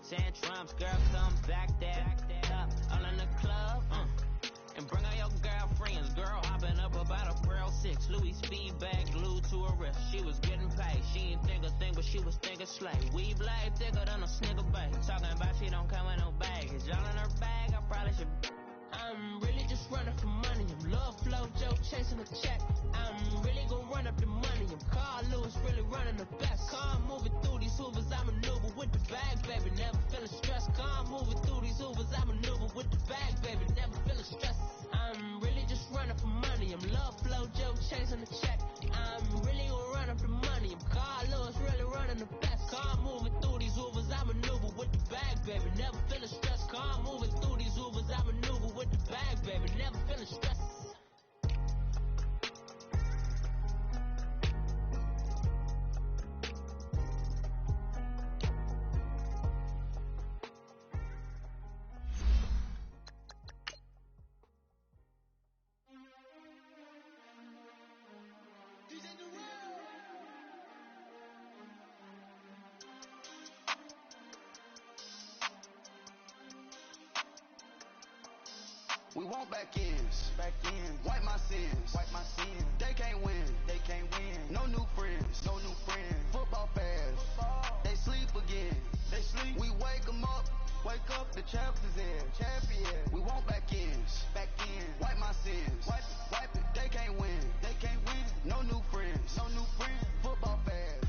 tantrums. Girl, come back that up. All in the club, and bring out your girlfriends. Girl, hopping up about a Pearl 6. Louis speed bag glued to her wrist. She was getting paid. She ain't think a thing, but she was thinking slay. We blade thicker than a snigger bag. Talking about she don't come with no baggage. All in her bag, I probably should. I'm really just running for money. I'm love flow, Joe chasing a check. I'm really gonna run up the money. I'm Carl Lewis, really running the best. Car moving through these hoovers, I maneuver with the bag, baby. Never feeling stressed. Car moving through these hoovers, I maneuver with the bag, baby. Never feeling stressed. I'm really just running for money. I'm love flow, Joe chasing the check. I'm really gonna run up the money. I'm Carl Lewis, really running the best. Car moving through these hoovers, I maneuver with the bag, baby. Never feeling stressed. Car moving through these hoovers, I maneuver with the bag, baby. Never feeling stressed. We want back ends, wipe my sins, They can't win, no new friends, Football fast, they sleep again, We wake them up, the champ is in, We want back ends, wipe my sins, wipe it, they can't win, no new friends, Football fast.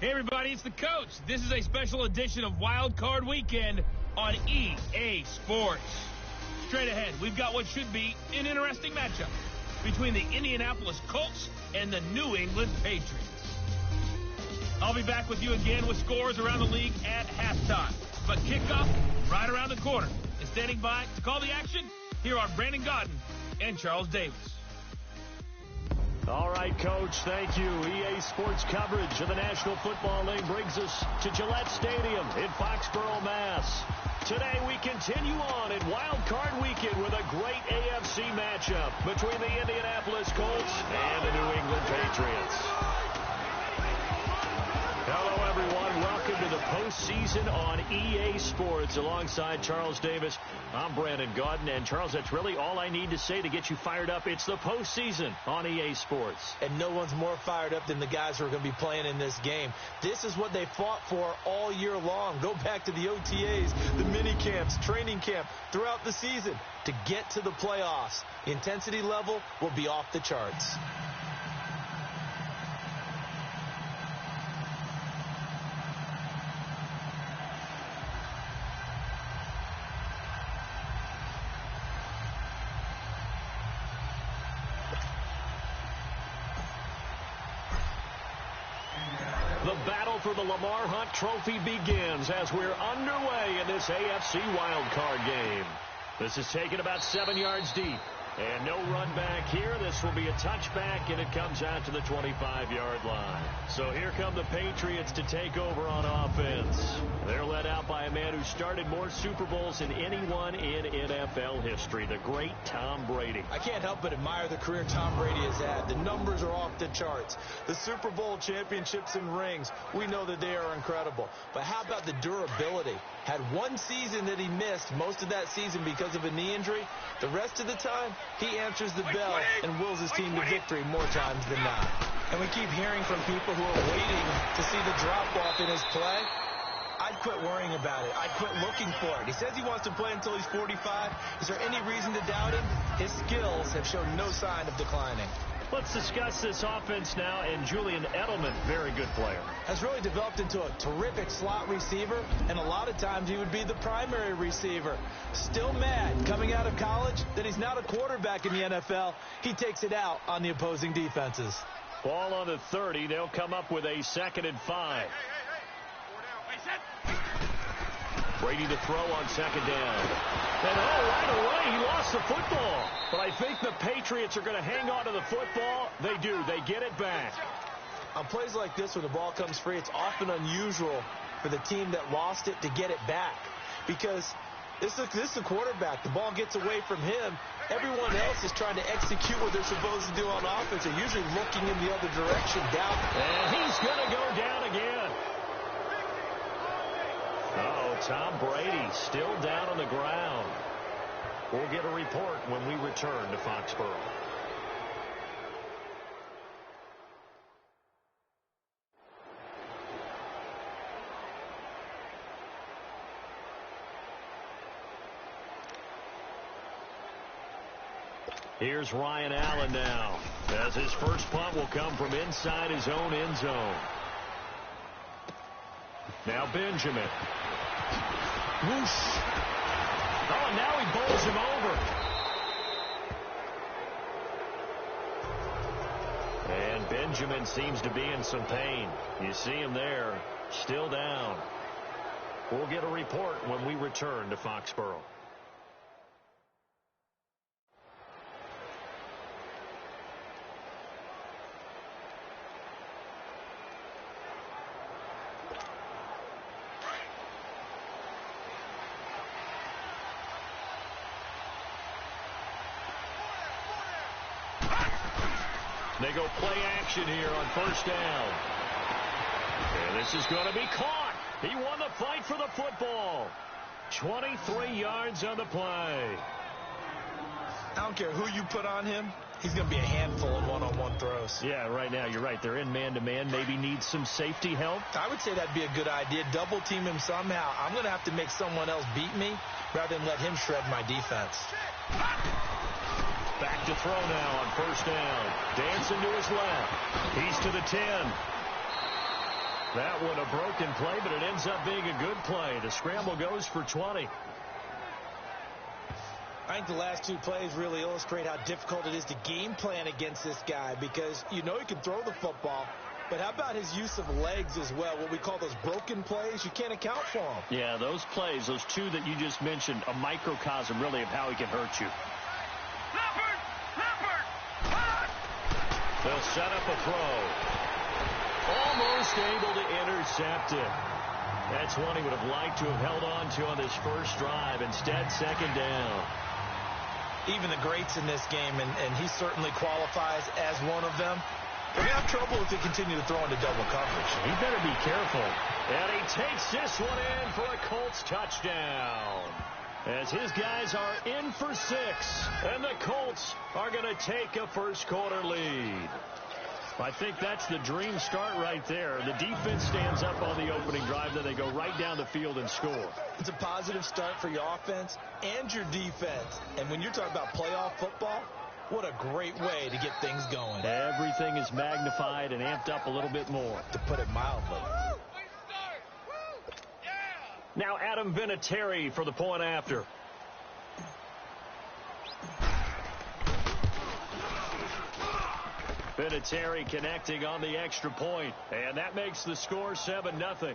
Hey everybody, it's the coach. This is a special edition of Wild Card Weekend on EA Sports. Straight ahead, we've got what should be an interesting matchup between the Indianapolis Colts and the New England Patriots. I'll be back with you again with scores around the league at halftime. But kickoff right around the corner. And standing by to call the action, here are Brandon Gaudin and Charles Davis. All right, Coach, thank you. EA Sports coverage of the National Football League brings us to Gillette Stadium in Foxborough, Mass. Today we continue on in Wild Card Weekend with a great AFC matchup between the Indianapolis Colts and the New England Patriots. Hello, everyone. Welcome to the postseason on EA Sports. Alongside Charles Davis, I'm Brandon Gaudin. And, Charles, that's really all I need to say to get you fired up. It's the postseason on EA Sports. And no one's more fired up than the guys who are going to be playing in this game. This is what they fought for all year long. Go back to the OTAs, the mini camps, training camp, throughout the season to get to the playoffs. The intensity level will be off the charts. The battle for the Lamar Hunt Trophy begins as we're underway in this AFC wildcard game. This is taken about 7 yards deep. And no run back here. This will be a touchback, and it comes out to the 25-yard line. So here come the Patriots to take over on offense. They're led out by a man who started more Super Bowls than anyone in NFL history, the great Tom Brady. I can't help but admire the career Tom Brady has had. The numbers are off the charts. The Super Bowl championships and rings, we know that they are incredible. But how about the durability? Had one season that he missed, most of that season because of a knee injury. The rest of the time, he answers the bell and wills his team to victory more times than not. And we keep hearing from people who are waiting to see the drop-off in his play. I'd quit worrying about it. I'd quit looking for it. He says he wants to play until he's 45. Is there any reason to doubt him? His skills have shown no sign of declining. Let's discuss this offense now, and Julian Edelman, very good player. Has really developed into a terrific slot receiver, and a lot of times he would be the primary receiver. Still mad coming out of college that he's not a quarterback in the NFL. He takes it out on the opposing defenses. Ball on the 30. They'll come up with a 2nd and 5. Brady to throw on 2nd down. And right away, he lost the football. But I think the Patriots are going to hang on to the football. They do. They get it back. On plays like this where the ball comes free, it's often unusual for the team that lost it to get it back. Because this is a quarterback. The ball gets away from him. Everyone else is trying to execute what they're supposed to do on offense. They're usually looking in the other direction down. And he's going to go down again. Tom Brady still down on the ground. We'll get a report when we return to Foxborough. Here's Ryan Allen now, as his first punt will come from inside his own end zone. Now Benjamin. Whoosh. Oh, now he bowls him over. And Benjamin seems to be in some pain. You see him there, still down. We'll get a report when we return to Foxborough. They go play action here on first down. And this is going to be caught. He won the fight for the football. 23 yards on the play. I don't care who you put on him. He's going to be a handful of one-on-one throws. Yeah, right now, you're right. They're in man-to-man. Maybe needs some safety help. I would say that'd be a good idea. Double team him somehow. I'm going to have to make someone else beat me rather than let him shred my defense. Back to throw now on first down. Dancing to his left. He's to the 10. That one a broken play, but it ends up being a good play. The scramble goes for 20. I think the last two plays really illustrate how difficult it is to game plan against this guy, because you know he can throw the football, but how about his use of legs as well? What we call those broken plays, you can't account for them. Yeah, those plays, those two that you just mentioned, a microcosm really of how he can hurt you. They'll set up a throw. Almost able to intercept it. That's one he would have liked to have held on to on this first drive. Instead, second down. Even the greats in this game, and he certainly qualifies as one of them, they're going to have trouble if they continue to throw into double coverage. He better be careful. And he takes this one in for a Colts touchdown. As his guys are in for 6, and the Colts are going to take a first-quarter lead. I think that's the dream start right there. The defense stands up on the opening drive, then they go right down the field and score. It's a positive start for your offense and your defense. And when you're talking about playoff football, what a great way to get things going. Everything is magnified and amped up a little bit more, to put it mildly. Now Adam Vinatieri for the point after. Vinatieri connecting on the extra point, and that makes the score 7-0.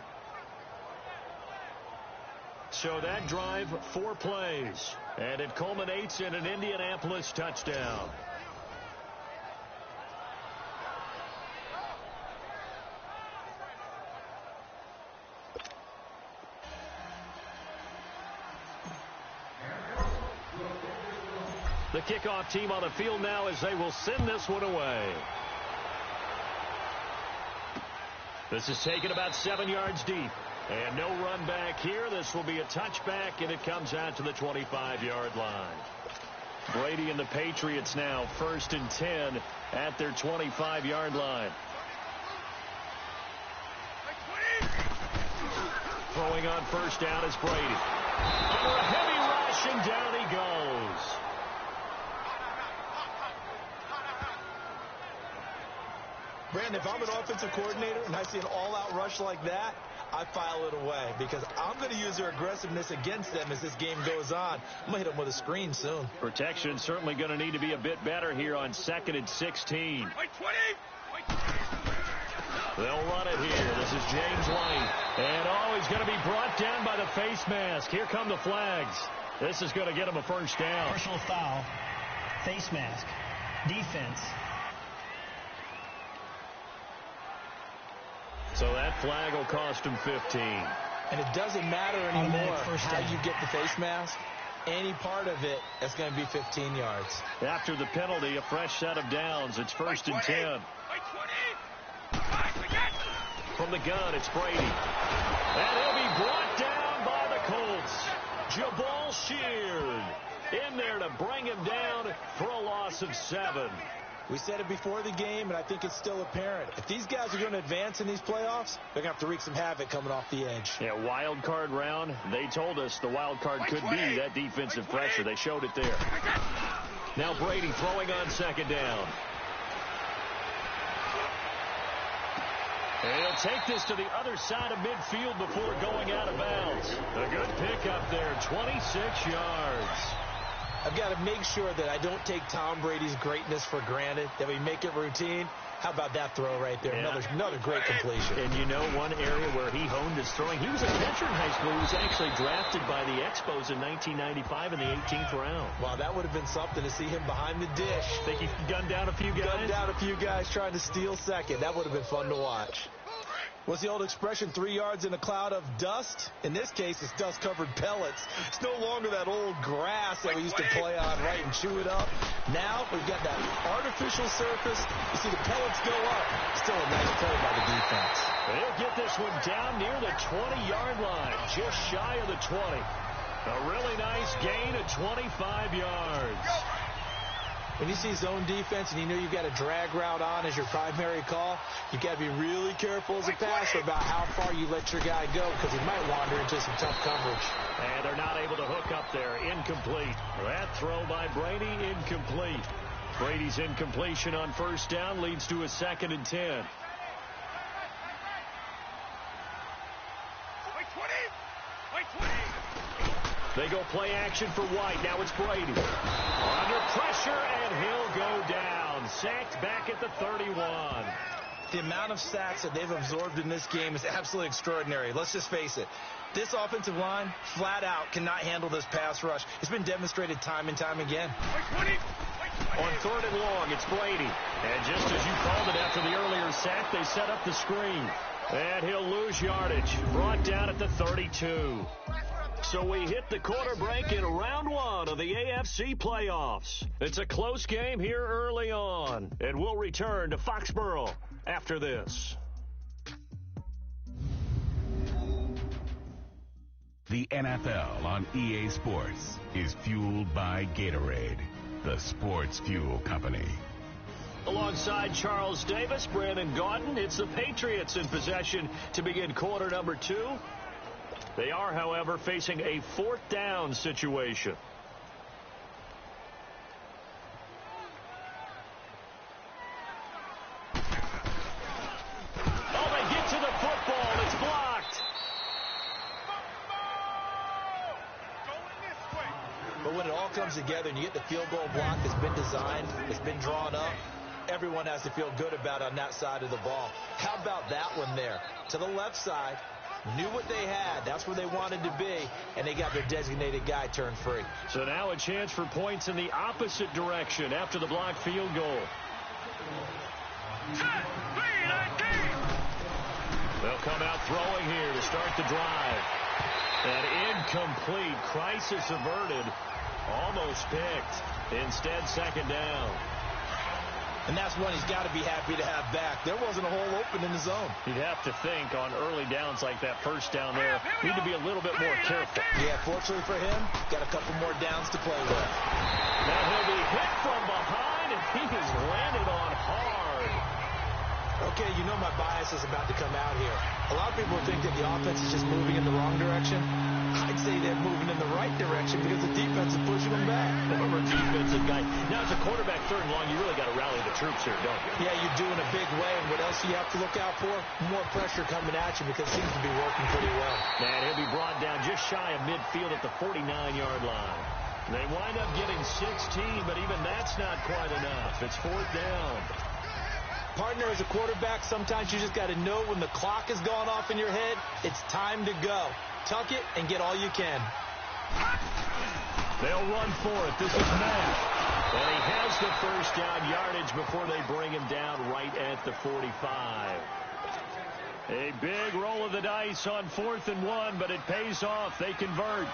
So that drive, 4 plays, and it culminates in an Indianapolis touchdown. The kickoff team on the field now as they will send this one away. This is taken about 7 yards deep. And no run back here. This will be a touchback, and it comes out to the 25-yard line. Brady and the Patriots now 1st and 10 at their 25-yard line. Throwing on first down is Brady. Under a heavy rush, and down he goes. Brandon, if I'm an offensive coordinator and I see an all-out rush like that, I file it away because I'm going to use their aggressiveness against them as this game goes on. I'm going to hit them with a screen soon. Protection certainly going to need to be a bit better here on 2nd and 16. They'll run it here. This is James White. And, he's going to be brought down by the face mask. Here come the flags. This is going to get him a first down. Personal foul, face mask, defense. So that flag will cost him 15. And it doesn't matter anymore how you get the face mask. Any part of it, it's going to be 15 yards. After the penalty, a fresh set of downs. It's 1st and 10. From the gun, it's Brady. And he'll be brought down by the bring him down for a loss of 7. We said it before the game, and I think it's still apparent. If these guys are going to advance in these playoffs, they're going to have to wreak some havoc coming off the edge. Yeah, wild card round. They told us the wild card could be that defensive pressure. They showed it there. Now Brady throwing on second down. And he'll take this to the other side of midfield before going out of bounds. A good pickup there, 26 yards. I've got to make sure that I don't take Tom Brady's greatness for granted, that we make it routine. How about that throw right there? Yeah. Another great completion. And you know one area where he honed his throwing, he was a catcher in high school. He was actually drafted by the Expos in 1995 in the 18th round. Wow, that would have been something to see him behind the dish. Think he gunned down a few guys? Gunned down a few guys trying to steal second. That would have been fun to watch. What's the old expression, 3 yards in a cloud of dust? In this case, it's dust-covered pellets. It's no longer that old grass that we used to play on, right, and chew it up. Now we've got that artificial surface. You see the pellets go up. Still a nice play by the defense. They'll get this one down near the 20-yard line, just shy of the 20. A really nice gain of 25 yards. When you see zone defense and you know you've got a drag route on as your primary call, you've got to be really careful as a passer about how far you let your guy go because he might wander into some tough coverage. And they're not able to hook up there. Incomplete. That throw by Brady, incomplete. Brady's incompletion on first down leads to a 2nd and 10. They go play action for White. Now it's Brady. Under pressure, and he'll go down. Sacked back at the 31. The amount of sacks that they've absorbed in this game is absolutely extraordinary. Let's just face it. This offensive line, flat out, cannot handle this pass rush. It's been demonstrated time and time again. On 3rd and long, it's Brady. And just as you called it after the earlier sack, they set up the screen. And he'll lose yardage. Brought down at the 32. So we hit the quarter break in round 1 of the AFC playoffs. It's a close game here early on. And we'll return to Foxborough after this. The NFL on EA Sports is fueled by Gatorade, the sports fuel company. Alongside Charles Davis, Brandon Gaudin, it's the Patriots in possession to begin quarter number 2. They are, however, facing a 4th down situation. Oh, they get to the football. It's blocked. But when it all comes together and you get the field goal block that's been designed, it's been drawn up, everyone has to feel good about on that side of the ball. How about that one there? To the left side. Knew what they had. That's where they wanted to be, and they got their designated guy turned free. So now a chance for points in the opposite direction after the blocked field goal. They'll come out throwing here to start the drive. And incomplete. Crisis averted. Almost picked. Instead, 2nd down. And that's one he's got to be happy to have back. There wasn't a hole open in the zone. You'd have to think on early downs like that first down there, need to be a little bit more careful. Yeah, fortunately for him, got a couple more downs to play with. Now he'll be hit from behind, and he has landed on hard. Okay, you know my bias is about to come out here. A lot of people think that the offense is just moving in the wrong direction. I'd say they're moving in the right direction because the defense is pushing them back. Former defensive guy. Now, as a quarterback 3rd and long, you really got to rally the troops here, don't you? Yeah, you do in a big way. And what else do you have to look out for? More pressure coming at you because it seems to be working pretty well. And he'll be brought down just shy of midfield at the 49-yard line. They wind up getting 16, but even that's not quite enough. It's 4th down. Partner, as a quarterback, sometimes you just got to know when the clock has gone off in your head, it's time to go. Tuck it and get all you can. They'll run for it. This is Matt. And he has the first down yardage before they bring him down right at the 45. A big roll of the dice on 4th and 1, but it pays off. They convert.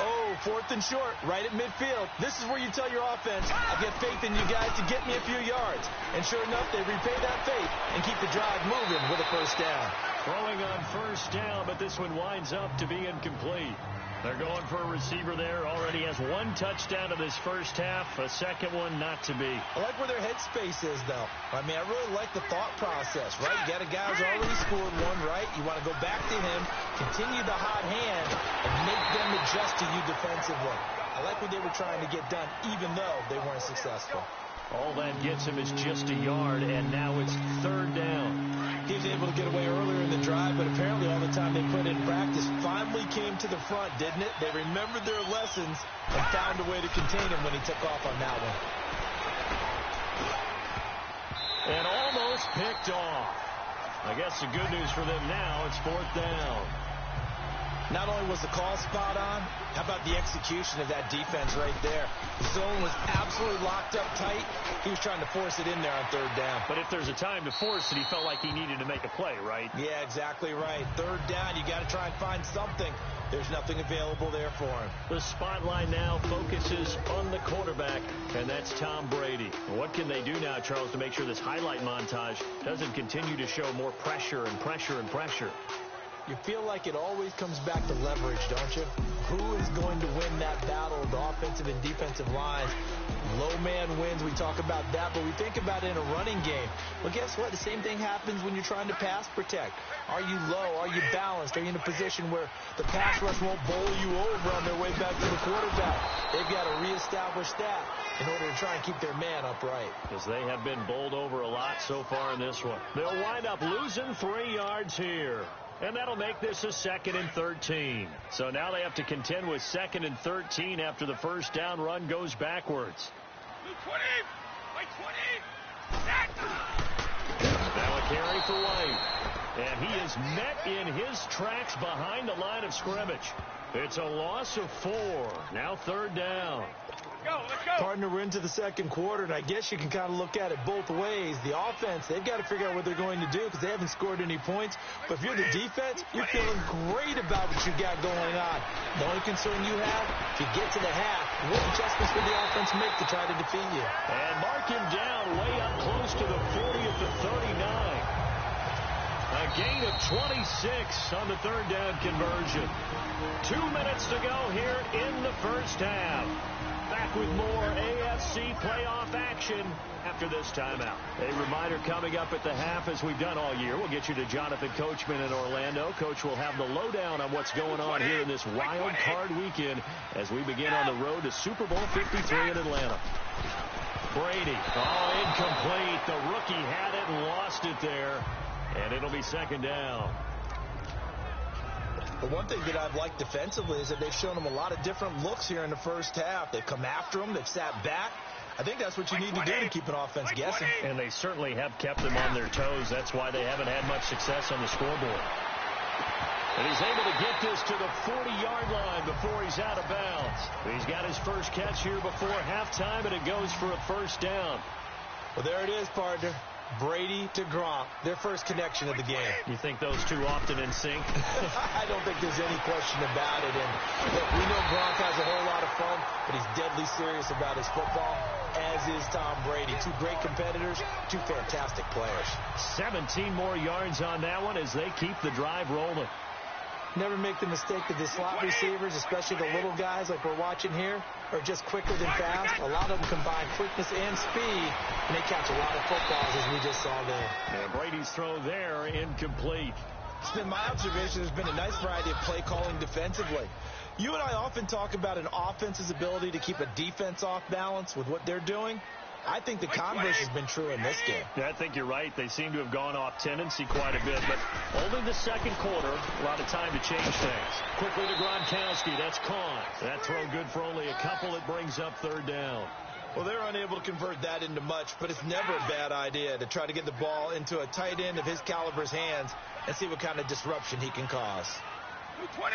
Oh, 4th and short, right at midfield. This is where you tell your offense, I get faith in you guys to get me a few yards. And sure enough, they repay that faith and keep the drive moving with a first down. Throwing on first down, but this one winds up to be incomplete. They're going for a receiver there. Already has 1 touchdown in this first half. A second one not to be. I like where their headspace is, though. I mean, I really like the thought process, right? You got a guy who's already scored one, right? You want to go back to him, continue the hot hand, and make them adjust to you defensively. I like what they were trying to get done, even though they weren't successful. All that gets him is just a yard, and now it's 3rd down. He was able to get away earlier in the drive, but apparently all the time they put in practice finally came to the front, didn't it? They remembered their lessons and found a way to contain him when he took off on that one. And almost picked off. I guess the good news for them now, it's 4th down. Not only was the call spot on, how about the execution of that defense right there? The zone was absolutely locked up tight. He was trying to force it in there on 3rd down. But if there's a time to force it, he felt like he needed to make a play, right? Yeah, exactly right. 3rd down, you got to try and find something. There's nothing available there for him. The spotlight now focuses on the quarterback, and that's Tom Brady. What can they do now, Charles, to make sure this highlight montage doesn't continue to show more pressure and pressure and pressure? You feel like it always comes back to leverage, don't you? Who is going to win that battle of the offensive and defensive lines? Low man wins. We talk about that, but we think about it in a running game. Well, guess what? The same thing happens when you're trying to pass protect. Are you low? Are you balanced? Are you in a position where the pass rush won't bowl you over on their way back to the quarterback? They've got to reestablish that in order to try and keep their man upright. Because they have been bowled over a lot so far in this one. They'll wind up losing 3 yards here. And that'll make this a 2nd and 13. So now they have to contend with 2nd and 13 after the first down run goes backwards. 20! Like 20! Now a carry for White. And he is met in his tracks behind the line of scrimmage. It's a loss of 4. Now 3rd down. Let's go. Partner, we're into the 2nd quarter, and I guess you can kind of look at it both ways. The offense, they've got to figure out what they're going to do because they haven't scored any points. But if you're the defense, you're feeling great about what you got going on. The only concern you have, if you get to the half, what adjustments will the offense make to try to defeat you? And mark him down way up close to the 40 at the 39. A gain of 26 on the 3rd down conversion. 2 minutes to go here in the first half. Back with more AFC playoff action after this timeout. A reminder coming up at the half, as we've done all year. We'll get you to Jonathan Coachman in Orlando. Coach will have the lowdown on what's going on here in this wild card weekend as we begin on the road to Super Bowl 53 in Atlanta. Brady. Oh, incomplete. The rookie had it and lost it there. And it'll be 2nd down. The one thing that I've liked defensively is that they've shown them a lot of different looks here in the first half. They've come after them. They've sat back. I think that's what you need to do to keep an offense guessing. And they certainly have kept them on their toes. That's why they haven't had much success on the scoreboard. And he's able to get this to the 40-yard line before he's out of bounds. He's got his first catch here before halftime, and it goes for a first down. Well, there it is, partner. Brady to Gronk, their first connection of the game. You think those two often in sync? I don't think there's any question about it. And look, we know Gronk has a whole lot of fun, but he's deadly serious about his football, as is Tom Brady. 2 great competitors, 2 fantastic players. 17 more yards on that one as they keep the drive rolling. Never make the mistake that the slot receivers, especially the little guys like we're watching here, are just quicker than fast. A lot of them combine quickness and speed, and they catch a lot of footballs, as we just saw there. And Brady's throw there, incomplete. It's been my observation there's been a nice variety of play calling defensively. You and I often talk about an offense's ability to keep a defense off balance with what they're doing. I think the converse has been true in this game. Yeah, I think you're right. They seem to have gone off tendency quite a bit, but only the 2nd quarter, a lot of time to change things. Quickly to Gronkowski. That's Kahn. That throw good for only a couple. It brings up 3rd down. Well, they're unable to convert that into much, but it's never a bad idea to try to get the ball into a tight end of his caliber's hands and see what kind of disruption he can cause. 220!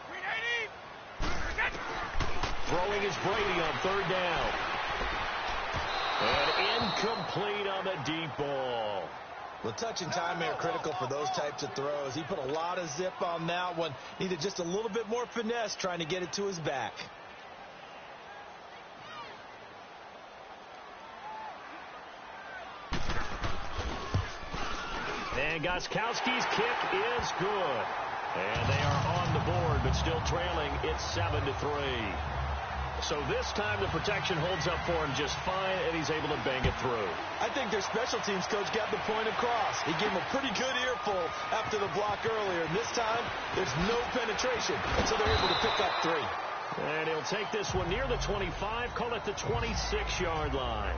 390! Throwing is Brady on 3rd down. And incomplete on the deep ball. Well, touch and timing are critical for those types of throws. He put a lot of zip on that one. Needed just a little bit more finesse trying to get it to his back. And Gostkowski's kick is good. And they are on the board, but still trailing. It's 7-3. So this time the protection holds up for him just fine, and he's able to bang it through. I think their special teams coach got the point across. He gave him a pretty good earful after the block earlier. And this time, there's no penetration, and so they're able to pick up 3. And he'll take this one near the 25, call it the 26-yard line.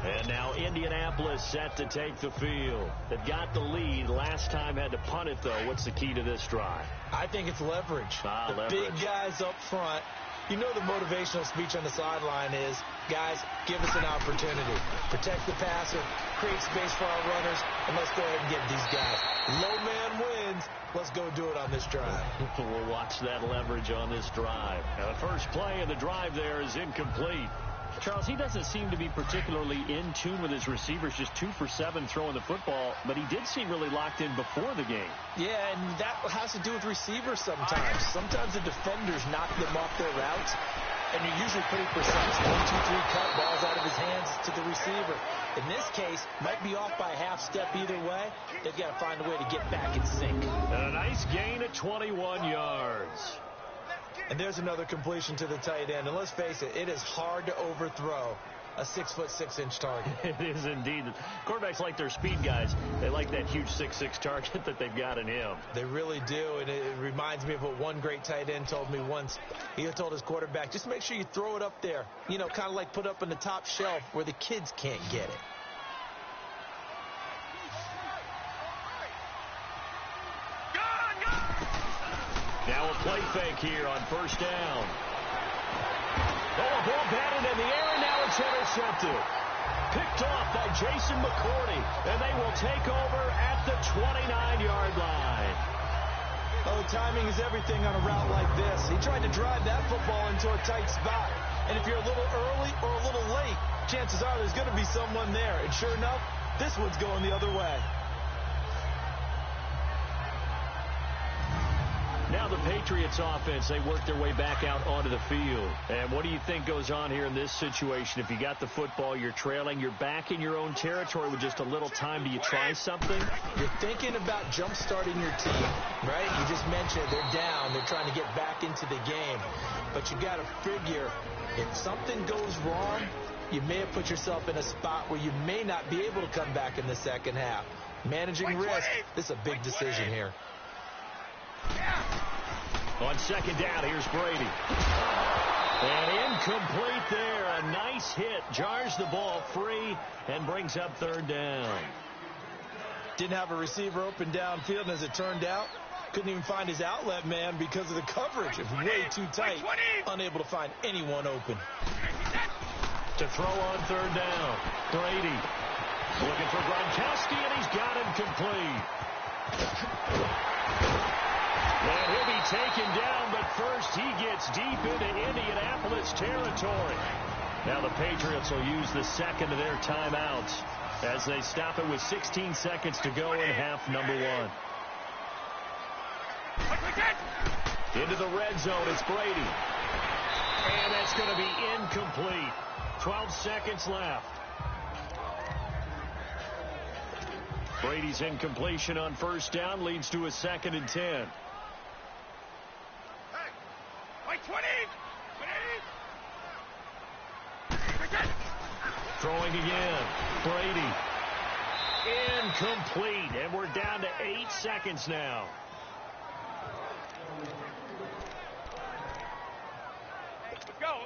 And now Indianapolis set to take the field. They've got the lead. Last time had to punt it, though. What's the key to this drive? I think it's leverage. Leverage. Big guys up front. You know the motivational speech on the sideline is, guys, give us an opportunity. Protect the passer, create space for our runners, and let's go ahead and get these guys. Low man wins. Let's go do it on this drive. We'll watch that leverage on this drive. Now, the first play of the drive there is incomplete. Charles, he doesn't seem to be particularly in tune with his receivers, just 2 for 7 throwing the football, but he did seem really locked in before the game. Yeah, and that has to do with receivers sometimes. Sometimes the defenders knock them off their routes, and you're usually pretty precise. 1, 2, 3 cut, balls out of his hands to the receiver. In this case, might be off by a half step either way. They've got to find a way to get back in sync. And a nice gain at 21 yards. And there's another completion to the tight end. And let's face it, it is hard to overthrow a 6'6" target. It is indeed. Quarterbacks like their speed guys. They like that huge 6'6" target that they've got in him. They really do. And it reminds me of what one great tight end told me once. He told his quarterback, just make sure you throw it up there. You know, kind of like put up on the top shelf where the kids can't get it. Now a play fake here on first down. Oh, a ball batted in the air, and now it's intercepted. Picked off by Jason McCourty, and they will take over at the 29-yard line. Oh, timing is everything on a route like this. He tried to drive that football into a tight spot. And if you're a little early or a little late, chances are there's going to be someone there. And sure enough, this one's going the other way. Now the Patriots offense, they work their way back out onto the field. And what do you think goes on here in this situation? If you got the football, you're trailing, you're back in your own territory with just a little time. Do you try something? You're thinking about jump-starting your team, right? You just mentioned they're down. They're trying to get back into the game. But you got to figure, if something goes wrong, you may have put yourself in a spot where you may not be able to come back in the second half. Managing risk, this is a big decision here. On second down, here's Brady. And incomplete there. A nice hit. Jars the ball free and brings up third down. Didn't have a receiver open downfield, and as it turned out, couldn't even find his outlet man because of the coverage. It was way too tight. Unable to find anyone open. To throw on third down. Brady looking for Gronkowski, and he's got him complete. And he'll be taken down, but first he gets deep into Indianapolis territory. Now the Patriots will use the second of their timeouts as they stop it with 16 seconds to go in half number 1. Into the red zone, it's Brady. And that's going to be incomplete. 12 seconds left. Brady's incompletion on first down leads to a 2nd and 10. Throwing again. Brady. Incomplete. And we're down to 8 seconds now.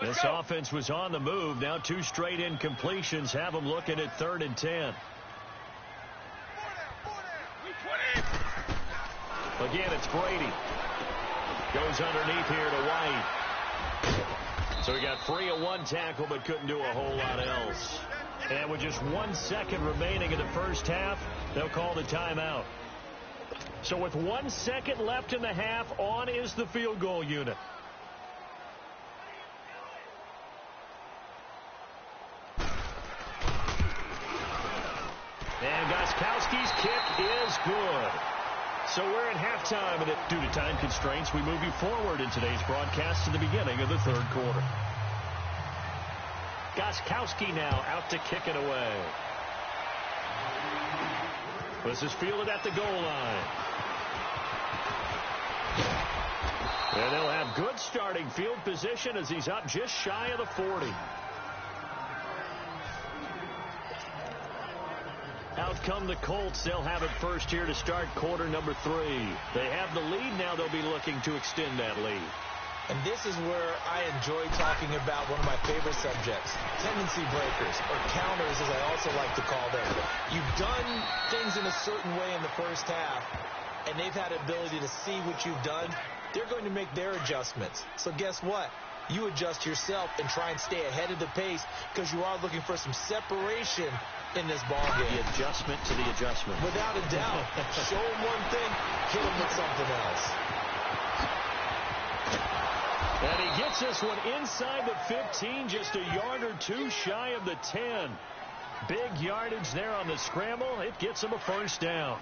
This offense was on the move. Now 2 straight incompletions have them looking at 3rd and 10. Again, it's Brady. Goes underneath here to White. So he got free of 1 tackle, but couldn't do a whole lot else. And with just 1 second remaining in the first half, they'll call the timeout. So with 1 second left in the half, on is the field goal unit. good. So we're at halftime, and due to time constraints, we move you forward in today's broadcast to the beginning of the third quarter. Gostkowski now out to kick it away. This is fielded at the goal line. And they'll have good starting field position as he's up just shy of the 40. Out come the Colts. They'll have it first here to start quarter number 3. They have the lead. Now they'll be looking to extend that lead. And this is where I enjoy talking about one of my favorite subjects, tendency breakers, or counters as I also like to call them. You've done things in a certain way in the first half, and they've had the ability to see what you've done. They're going to make their adjustments. So guess what? You adjust yourself and try and stay ahead of the pace because you are looking for some separation in this ball game. The adjustment to the adjustment. Without a doubt. Show them one thing, hit them with something else. And he gets this one inside the 15, just a yard or two shy of the 10. Big yardage there on the scramble. It gets him a first down.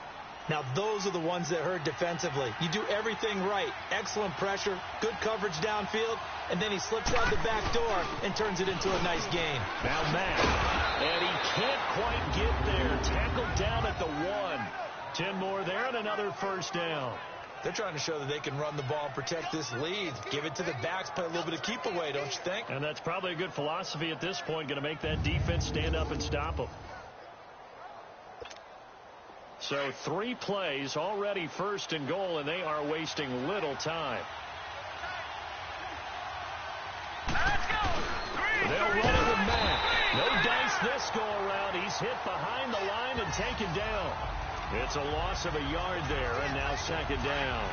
Now, those are the ones that hurt defensively. You do everything right. Excellent pressure, good coverage downfield, and then he slips out the back door and turns it into a nice gain. Now Matt, and he can't quite get there. Tackled down at the 1. 10 more there and another first down. They're trying to show that they can run the ball and protect this lead. Give it to the backs, play a little bit of keep away, don't you think? And that's probably a good philosophy at this point, going to make that defense stand up and stop them. So 3 plays already first and goal, and they are wasting little time. They'll run it with Matt. No dice this go around. He's hit behind the line and taken down. It's a loss of a yard there, and now second down.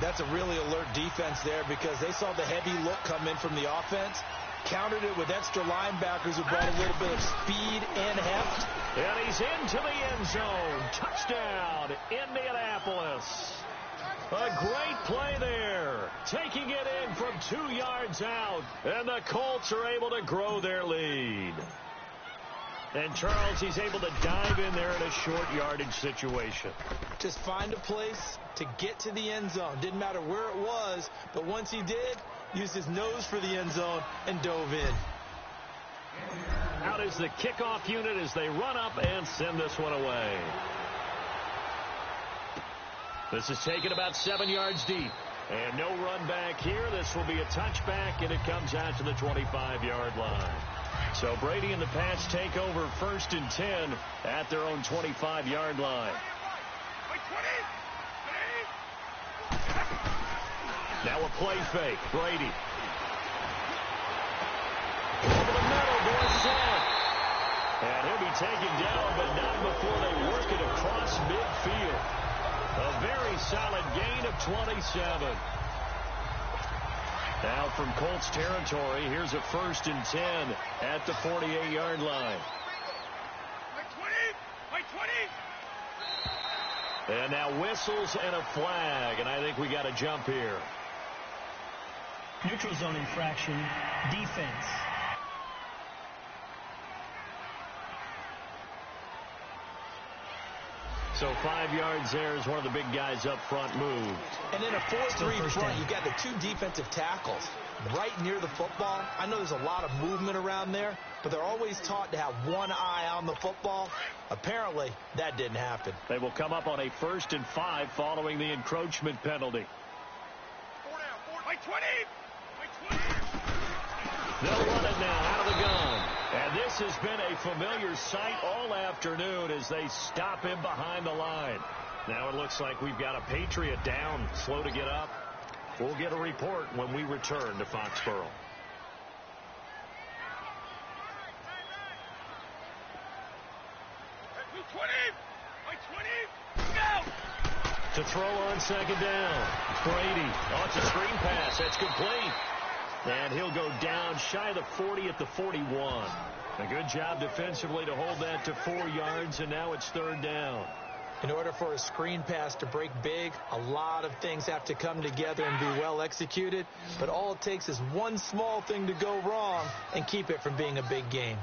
That's a really alert defense there because they saw the heavy look come in from the offense, countered it with extra linebackers who brought a little bit of speed and heft. And he's into the end zone. Touchdown, Indianapolis. A great play there. Taking it in from 2 yards out. And the Colts are able to grow their lead. And Charles, he's able to dive in there in a short yardage situation. Just find a place to get to the end zone. Didn't matter where it was, but once he did, used his nose for the end zone and dove in. Out is the kickoff unit as they run up and send this one away. This is taken about 7 yards deep. And no run back here. This will be a touchback, and it comes out to the 25-yard line. So Brady and the Pats take over 1st and 10 at their own 25-yard line. Now a play fake. Brady. Over the middle, going center. And he'll be taken down, but not before they work it across midfield. A very solid gain of 27. Now from Colts territory, here's a 1st and 10 at the 48-yard line. And now whistles and a flag, and I think we got a jump here. Neutral zone infraction, defense. So 5 yards there as one of the big guys up front moved. And in a 4-3 front, you got the 2 defensive tackles right near the football. I know there's a lot of movement around there, but they're always taught to have one eye on the football. Apparently, that didn't happen. They will come up on a 1st and 5 following the encroachment penalty. They'll run it now out of the gun. And this has been a familiar sight all afternoon as they stop him behind the line. Now it looks like we've got a Patriot down, slow to get up. We'll get a report when we return to Foxborough. To throw on second down. Brady. Oh, it's a screen pass. That's complete. And he'll go down shy of the 40 at the 41. A good job defensively to hold that to 4 yards, and now it's 3rd down. In order for a screen pass to break big, a lot of things have to come together and be well executed. But all it takes is one small thing to go wrong and keep it from being a big game.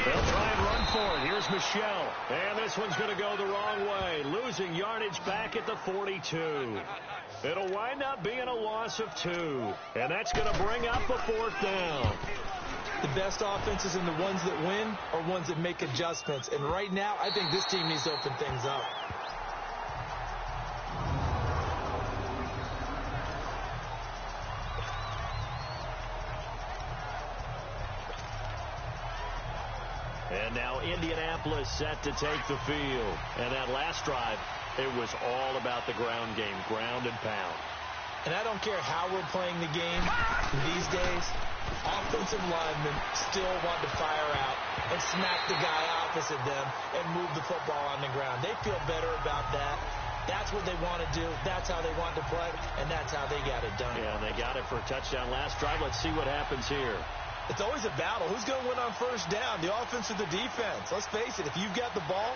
They'll try and run for it. Here's Michelle. And this one's going to go the wrong way. Losing yardage back at the 42. It'll wind up being a loss of 2. And that's going to bring up a 4th down. The best offenses and the ones that win are ones that make adjustments. And right now, I think this team needs to open things up. And now Indianapolis set to take the field. And that last drive, it was all about the ground game, ground and pound. And I don't care how we're playing the game these days, offensive linemen still want to fire out and smack the guy opposite them and move the football on the ground. They feel better about that. That's what they want to do. That's how they want to play, and that's how they got it done. Yeah, and they got it for a touchdown last drive. Let's see what happens here. It's always a battle. Who's going to win on first down, the offense or the defense? Let's face it, if you've got the ball,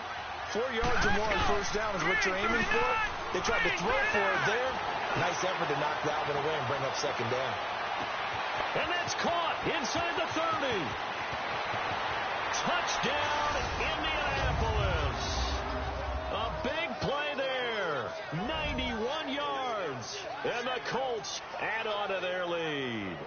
4 yards or more on first down is what you're aiming for. They tried to throw for it there. Nice effort to knock that one away and bring up second down. And that's caught inside the 30. Touchdown, Indianapolis. A big play there. 91 yards. And the Colts add on to their lead.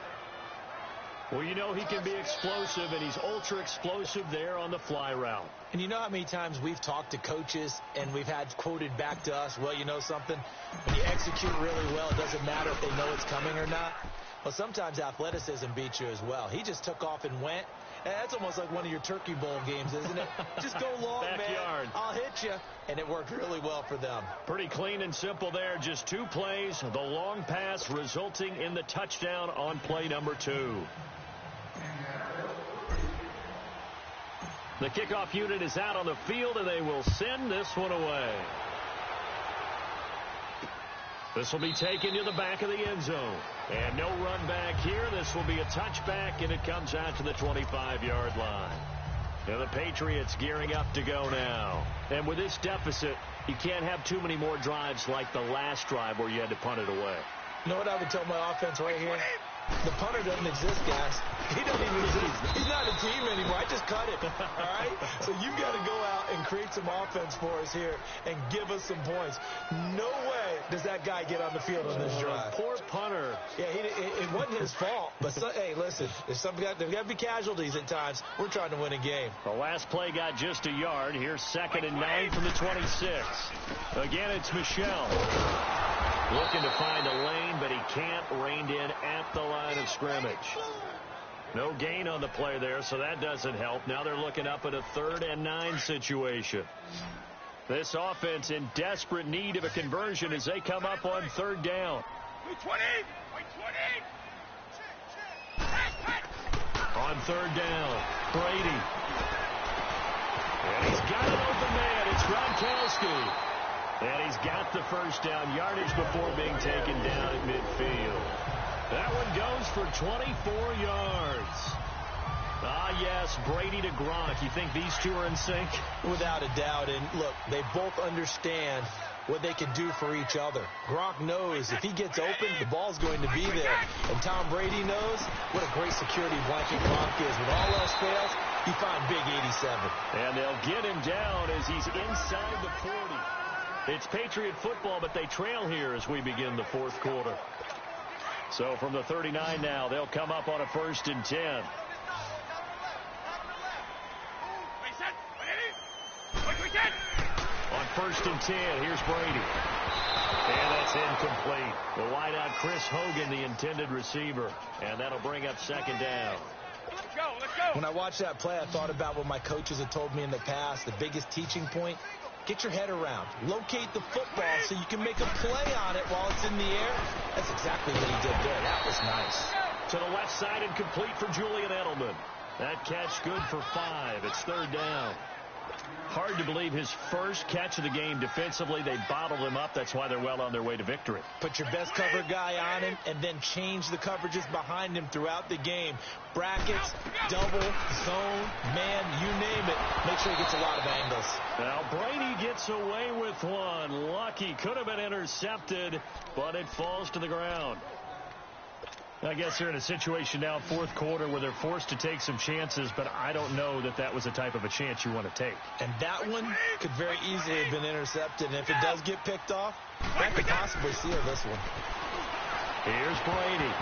Well, you know he can be explosive, and he's ultra-explosive there on the fly route. And you know how many times we've talked to coaches and we've had quoted back to us, well, you know something? When you execute really well, it doesn't matter if they know it's coming or not. Well, sometimes athleticism beats you as well. He just took off and went. And that's almost like one of your Turkey Bowl games, isn't it? Just go long, Backyard. man. I'll hit you. And it worked really well for them. Pretty clean and simple there. Just 2 plays. The long pass resulting in the touchdown on play number 2. The kickoff unit is out on the field, and they will send this one away. This will be taken to the back of the end zone. And no run back here. This will be a touchback, and it comes out to the 25-yard line. And the Patriots gearing up to go now. And with this deficit, you can't have too many more drives like the last drive where you had to punt it away. You know what I would tell my offense right here? The punter doesn't exist, guys. He doesn't even exist. He's not a team anymore. I just cut it. All right? So you've got to go out and create some offense for us here and give us some points. No way does that guy get on the field on this drive. Poor punter. Yeah, it wasn't his fault. But, hey, listen, there's got to be casualties at times. We're trying to win a game. The last play got just a yard. Here's 2nd and 9 from the 26. Again, it's Michelle. Looking to find a lane, but he can't. Reined in at the line of scrimmage. No gain on the play there, so that doesn't help. Now they're looking up at a 3rd and 9 situation. This offense in desperate need of a conversion as they come up on 3rd down. On 3rd down, Brady. And he's got an open man. It's Gronkowski. And he's got the first down yardage before being taken down at midfield. That one goes for 24 yards. Ah, yes, Brady to Gronk. You think these two are in sync? Without a doubt. And, look, they both understand what they can do for each other. Gronk knows if he gets open, the ball's going to be there. And Tom Brady knows what a great security blanket Gronk is. When all else fails, you find Big 87. And they'll get him down as he's inside the 40. It's Patriot football, but they trail here as we begin the 4th quarter. So from the 39 now, they'll come up on a 1st and 10. On 1st and 10, here's Brady. And that's incomplete. The wideout, Chris Hogan, the intended receiver. And that'll bring up 2nd down. When I watched that play, I thought about what my coaches had told me in the past. The biggest teaching point, get your head around. Locate the football so you can make a play on it while it's in the air. That's exactly what he did there. That was nice. To the left side and complete for Julian Edelman. That catch good for 5. It's 3rd down. Hard to believe his first catch of the game defensively. They bottled him up. That's why they're well on their way to victory. Put your best cover guy on him and then change the coverages behind him throughout the game. Brackets, double, zone, man, you name it. Make sure he gets a lot of angles. Now Brady gets away with one. Lucky. Could have been intercepted, but it falls to the ground. I guess they're in a situation now, fourth quarter, where they're forced to take some chances, but I don't know that that was the type of a chance you want to take. And that one could very easily have been intercepted, and if it does get picked off, that could possibly seal this one. Here's Brady.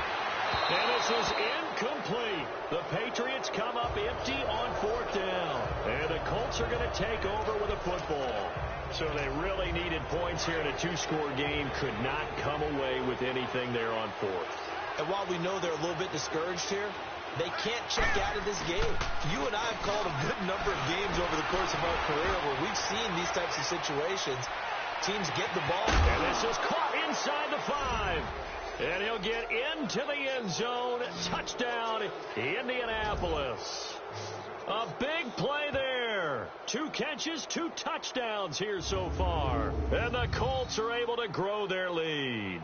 And this is incomplete. The Patriots come up empty on fourth down. And the Colts are going to take over with a football. So they really needed points here in a two-score game. Could not come away with anything there on fourth. And while we know they're a little bit discouraged here, they can't check out of this game. You and I have called a good number of games over the course of our career where we've seen these types of situations. Teams get the ball. And this is caught inside the 5. And he'll get into the end zone. Touchdown, Indianapolis. A big play there. 2 catches, 2 touchdowns here so far. And the Colts are able to grow their lead.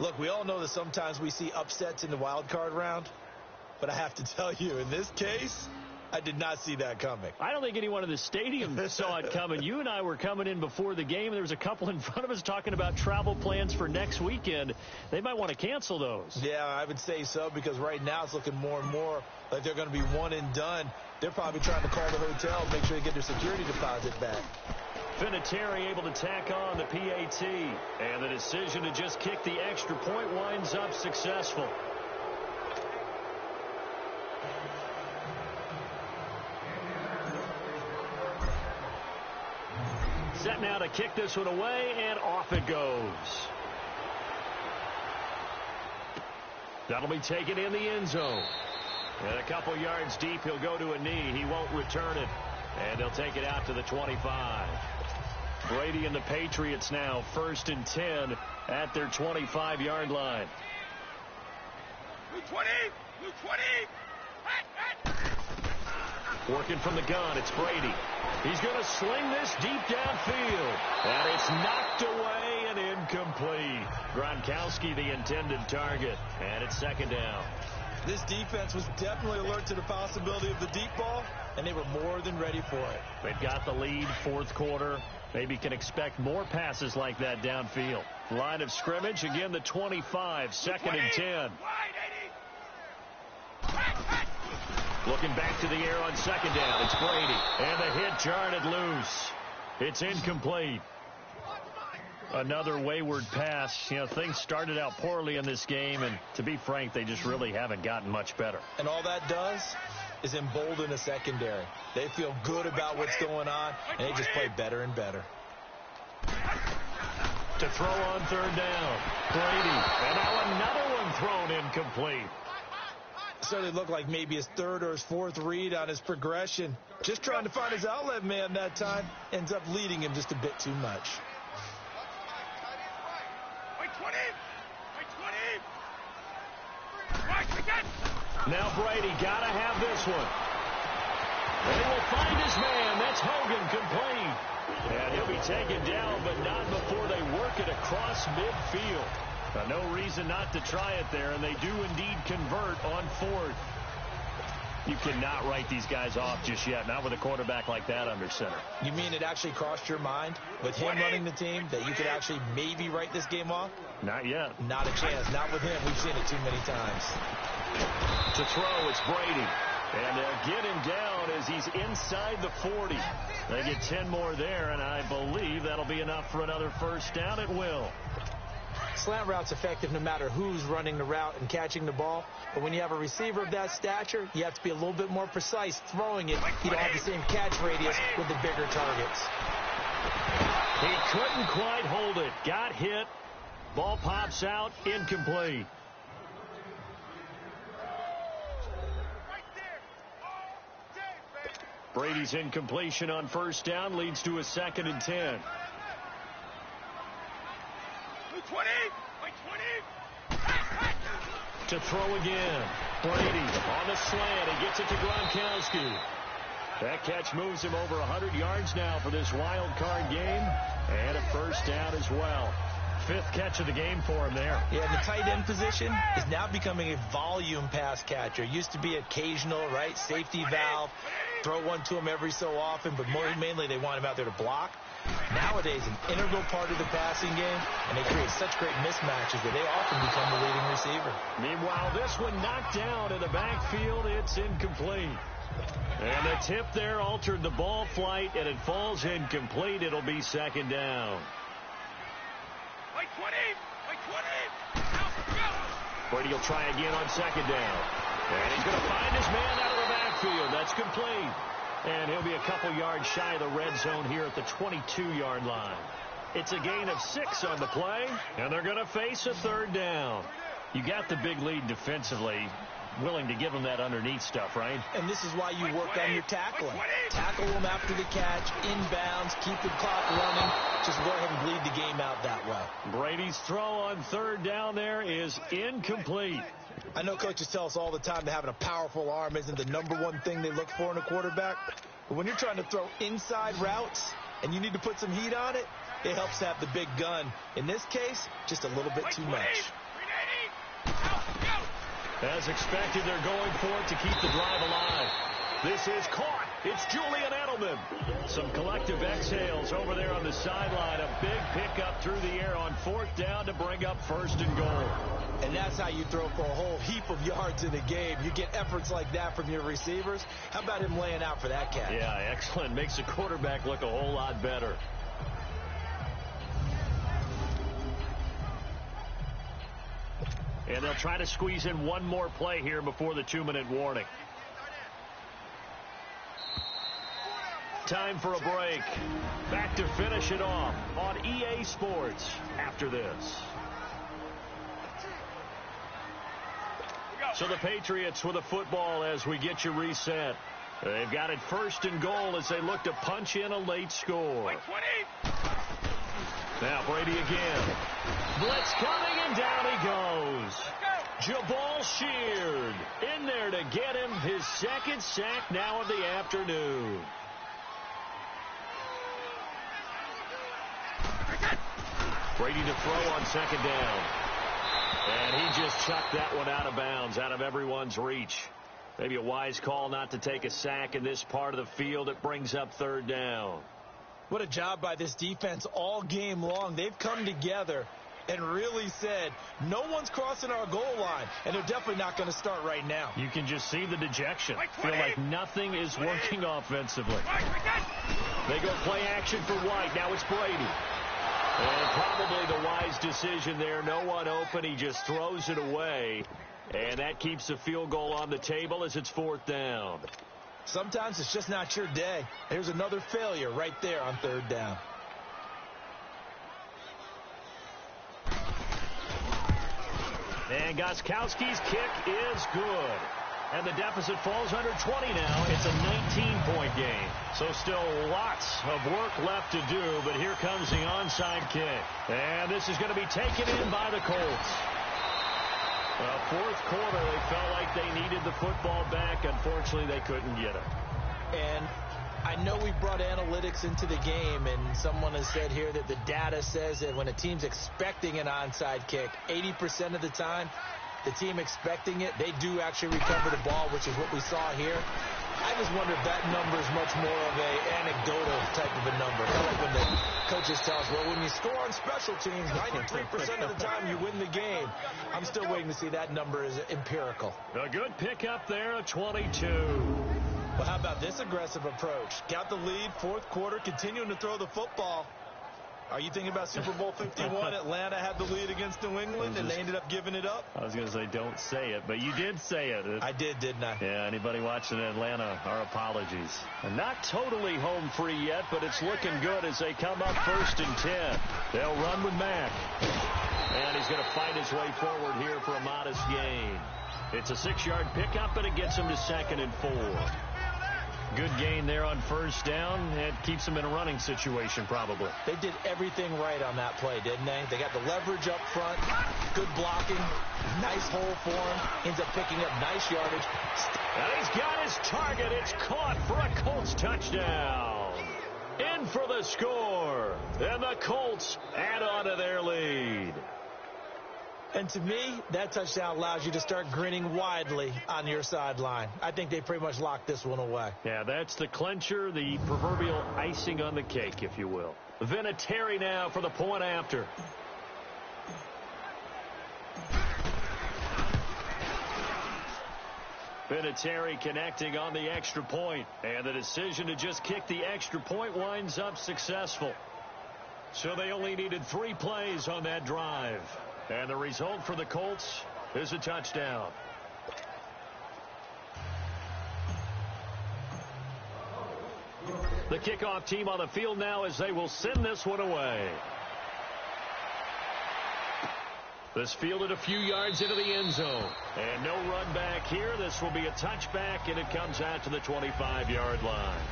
Look, we all know that sometimes we see upsets in the wild card round. But I have to tell you, in this case, I did not see that coming. I don't think anyone in the stadium saw it coming. You and I were coming in before the game. There was a couple in front of us talking about travel plans for next weekend. They might want to cancel those. Yeah, I would say so, because right now it's looking more and more like they're going to be one and done. They're probably trying to call the hotel and make sure they get their security deposit back. Vinatieri able to tack on the PAT. And the decision to just kick the extra point winds up successful. Set now to kick this one away, and off it goes. That'll be taken in the end zone. And a couple yards deep, he'll go to a knee. He won't return it. And they'll take it out to the 25. Brady and the Patriots now 1st and 10 at their 25-yard line. Blue 20! Blue 20! Working from the gun, it's Brady. He's going to sling this deep downfield. And it's knocked away and incomplete. Gronkowski, the intended target. And it's 2nd down. This defense was definitely alert to the possibility of the deep ball, and they were more than ready for it. They've got the lead, 4th quarter. Maybe can expect more passes like that downfield. Line of scrimmage, again the 25, 2nd and 10. Looking back to the air on 2nd down. It's Brady. And the hit jarred it loose. It's incomplete. Another wayward pass. You know, things started out poorly in this game, and to be frank, they just really haven't gotten much better. And all that does is embolden the secondary. They feel good about what's going on, and they just play better and better. To throw on 3rd down. Brady. And now another one thrown incomplete. Certainly looked like maybe his 3rd or his 4th read on his progression. Just trying to find his outlet man that time. Ends up leading him just a bit too much. Now Brady got to have this one. They will find his man. That's Hogan, complete. And he'll be taken down, but not before they work it across midfield. No reason not to try it there, and they do indeed convert on 4th. You cannot write these guys off just yet, not with a quarterback like that under center. You mean it actually crossed your mind with him running the team that you could actually maybe write this game off? Not yet. Not a chance. Not with him. We've seen it too many times. To throw, it's Brady. And they'll get him down as he's inside the 40. They get 10 more there, and I believe that'll be enough for another 1st down. It will. Slant route's effective no matter who's running the route and catching the ball. But when you have a receiver of that stature, you have to be a little bit more precise throwing it. You don't have the same catch radius with the bigger targets. He couldn't quite hold it. Got hit. Ball pops out. Incomplete. Brady's incompletion on 1st down leads to a 2nd and 10. 20! To throw again. Brady on the slant. He gets it to Gronkowski. That catch moves him over 100 yards now for this wild card game. And a 1st down as well. 5th catch of the game for him there. Yeah, the tight end position is now becoming a volume pass catcher. Used to be occasional, right? Safety valve. Throw one to him every so often, but more mainly they want him out there to block. nowadays an integral part of the passing game, and they create such great mismatches that they often become the leading receiver. Meanwhile, this one knocked down in the backfield. It's incomplete. And the tip there altered the ball flight, and it falls incomplete. It'll be second down. Brady will try again on second down. And he's going to find his man out of the backfield. That's complete. And he'll be a couple yards shy of the red zone here at the 22-yard line. It's a gain of 6 on the play, and they're going to face a third down. You got the big lead defensively, willing to give them that underneath stuff, right? And this is why you work on your tackling. Tackle them after the catch, inbounds, keep the clock running. Just go ahead and bleed the game out that way. Brady's throw on third down there is incomplete. I know coaches tell us all the time that having a powerful arm isn't the #1 thing they look for in a quarterback. But when you're trying to throw inside routes and you need to put some heat on it, it helps to have the big gun. In this case, just a little bit too much. As expected, they're going for it to keep the drive alive. This is caught. It's Julian Edelman. Some collective exhales over there on the sideline. A big pickup through the air on fourth down to bring up first and goal. And that's how you throw for a whole heap of yards in a game. You get efforts like that from your receivers. How about him laying out for that catch? Yeah, excellent. Makes the quarterback look a whole lot better. And they'll try to squeeze in one more play here before the 2-minute warning. Time for a break. Back to finish it off on EA Sports after this. So the Patriots with a football as we get you reset. They've got it first and goal as they look to punch in a late score. Now Brady again. Blitz coming, and down he goes. Jabal Sheard in there to get him his second sack now of the afternoon. Brady to throw on second down. And he just chucked that one out of bounds, out of everyone's reach. Maybe a wise call not to take a sack in this part of the field. It brings up third down. What a job by this defense all game long. They've come together and really said, no one's crossing our goal line, and they're definitely not going to start right now. You can just see the dejection. Feel like nothing is working offensively. They go play action for White. Now it's Brady. And probably the wise decision there. No one open. He just throws it away. And that keeps the field goal on the table as it's fourth down. Sometimes it's just not your day. There's another failure right there on third down. And Gostkowski's kick is good. And the deficit falls under 20 now. It's a 19-point game. So still lots of work left to do, but here comes the onside kick. And this is going to be taken in by the Colts. Fourth quarter, they felt like they needed the football back. Unfortunately, they couldn't get it. And I know we brought analytics into the game, and someone has said here that the data says that when a team's expecting an onside kick, 80% of the time, the team expecting it, they do actually recover the ball, which is what we saw here. I just wonder if that number is much more of an anecdotal type of a number. Kind of like when the coaches tell us, well, when you score on special teams, 93% of the time you win the game. I'm still waiting to see that number is empirical. A good pickup there, a 22. Well, how about this aggressive approach? Got the lead, fourth quarter, continuing to throw the football. Are you thinking about Super Bowl 51? Atlanta had the lead against New England, and they ended up giving it up? I was going to say, don't say it, but you did say it. I did, didn't I? Yeah, anybody watching Atlanta, our apologies. And not totally home free yet, but it's looking good as they come up first and 10. They'll run with Mack. And he's going to fight his way forward here for a modest gain. It's a 6-yard pickup, and it gets him to second and 4. Good gain there on first down. It keeps them in a running situation, probably. They did everything right on that play, didn't they? They got the leverage up front, good blocking, nice hole for him, ends up picking up nice yardage. And he's got his target. It's caught for a Colts touchdown. In for the score. And the Colts add on to their lead. And to me, that touchdown allows you to start grinning widely on your sideline. I think they pretty much locked this one away. Yeah, that's the clincher, the proverbial icing on the cake, if you will. Vinatieri now for the point after. Vinatieri connecting on the extra point. And the decision to just kick the extra point winds up successful. So they only needed 3 plays on that drive. And the result for the Colts is a touchdown. The kickoff team on the field now as they will send this one away. This fielded a few yards into the end zone. And no run back here. This will be a touchback, and it comes out to the 25-yard line.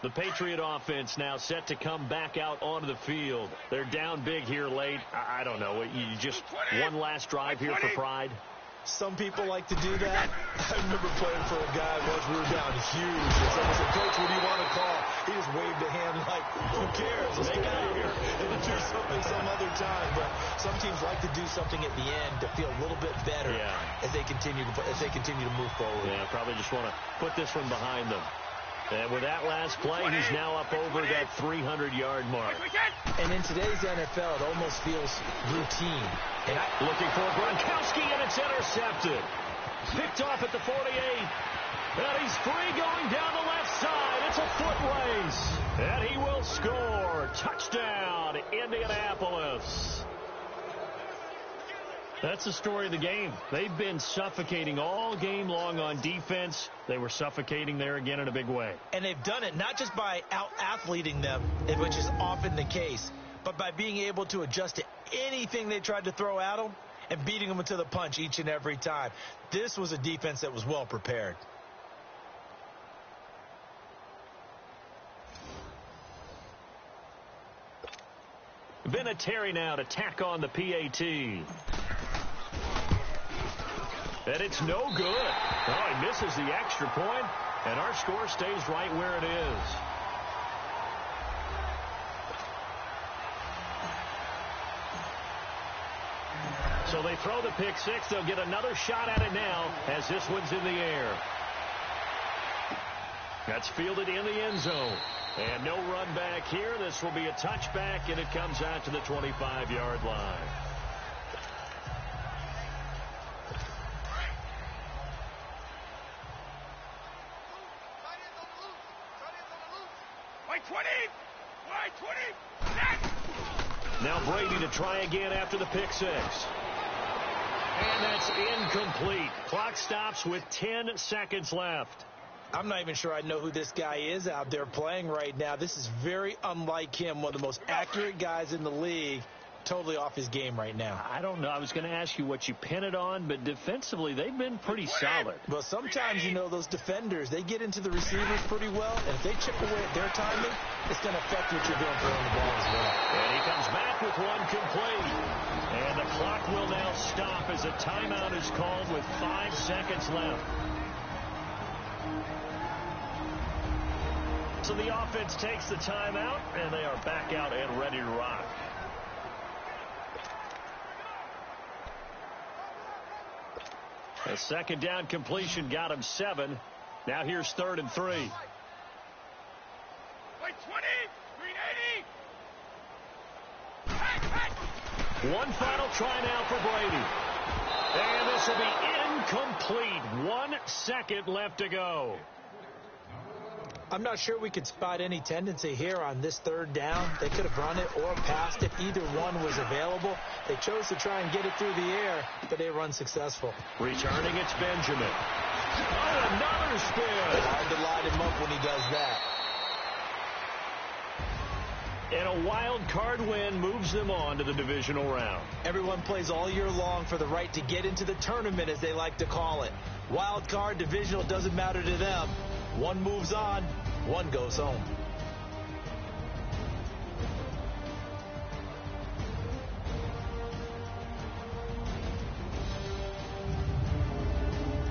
The Patriot offense now set to come back out onto the field. They're down big here late. I don't know. You just one last drive here for pride. Some people like to do that. I remember playing for a guy once we were down huge. And someone said, "Coach, what do you want to call?" He just waved a hand like, who cares? Let's get out of here and do something some other time. But some teams like to do something at the end to feel a little bit better as they continue to move forward. Yeah, probably just want to put this one behind them. And with that last play, he's now up over that 300-yard mark. And in today's NFL, it almost feels routine. And looking for Gronkowski, and it's intercepted. Picked off at the 48. And he's free going down the left side. It's a foot race. And he will score. Touchdown, Indianapolis. That's the story of the game. They've been suffocating all game long on defense. They were suffocating there again in a big way. And they've done it not just by out-athleting them, which is often the case, but by being able to adjust to anything they tried to throw at them and beating them to the punch each and every time. This was a defense that was well prepared. Vinatieri now to tack on the PAT. And it's no good. Oh, he misses the extra point, and our score stays right where it is. So they throw the pick six. They'll get another shot at it now as this one's in the air. That's fielded in the end zone. And no run back here. This will be a touchback, and it comes out to the 25-yard line. Now Brady to try again after the pick six. And that's incomplete. Clock stops with 10 seconds left. I'm not even sure I know who this guy is out there playing right now. This is very unlike him, one of the most accurate guys in the league. Totally off his game right now. I don't know. I was going to ask you what you pin it on, but defensively, they've been pretty solid. Well, sometimes, you know, those defenders, they get into the receivers pretty well, and if they chip away at their timing, it's going to affect what you're doing throwing the ball as well. And he comes back with one complete. And the clock will now stop as a timeout is called with 5 seconds left. So the offense takes the timeout, and they are back out and ready to rock. A second down completion got him 7. Now here's 3rd and 3. One final try now for Brady. And this will be incomplete. 1 second left to go. I'm not sure we could spot any tendency here on this 3rd down. They could have run it or passed it. Either one was available. They chose to try and get it through the air, but they were unsuccessful. Returning, it's Benjamin. Oh, another spin. It's hard to line him up when he does that. And a wild card win moves them on to the divisional round. Everyone plays all year long for the right to get into the tournament, as they like to call it. Wild card, divisional, doesn't matter to them. One moves on, one goes home.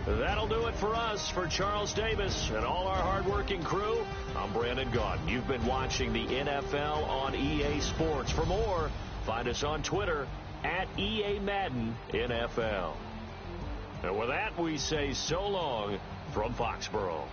That'll do it for us. For Charles Davis and all our hardworking crew, I'm Brandon Gaudin. You've been watching the NFL on EA Sports. For more, find us on Twitter at EA Madden NFL. And with that, we say so long from Foxborough.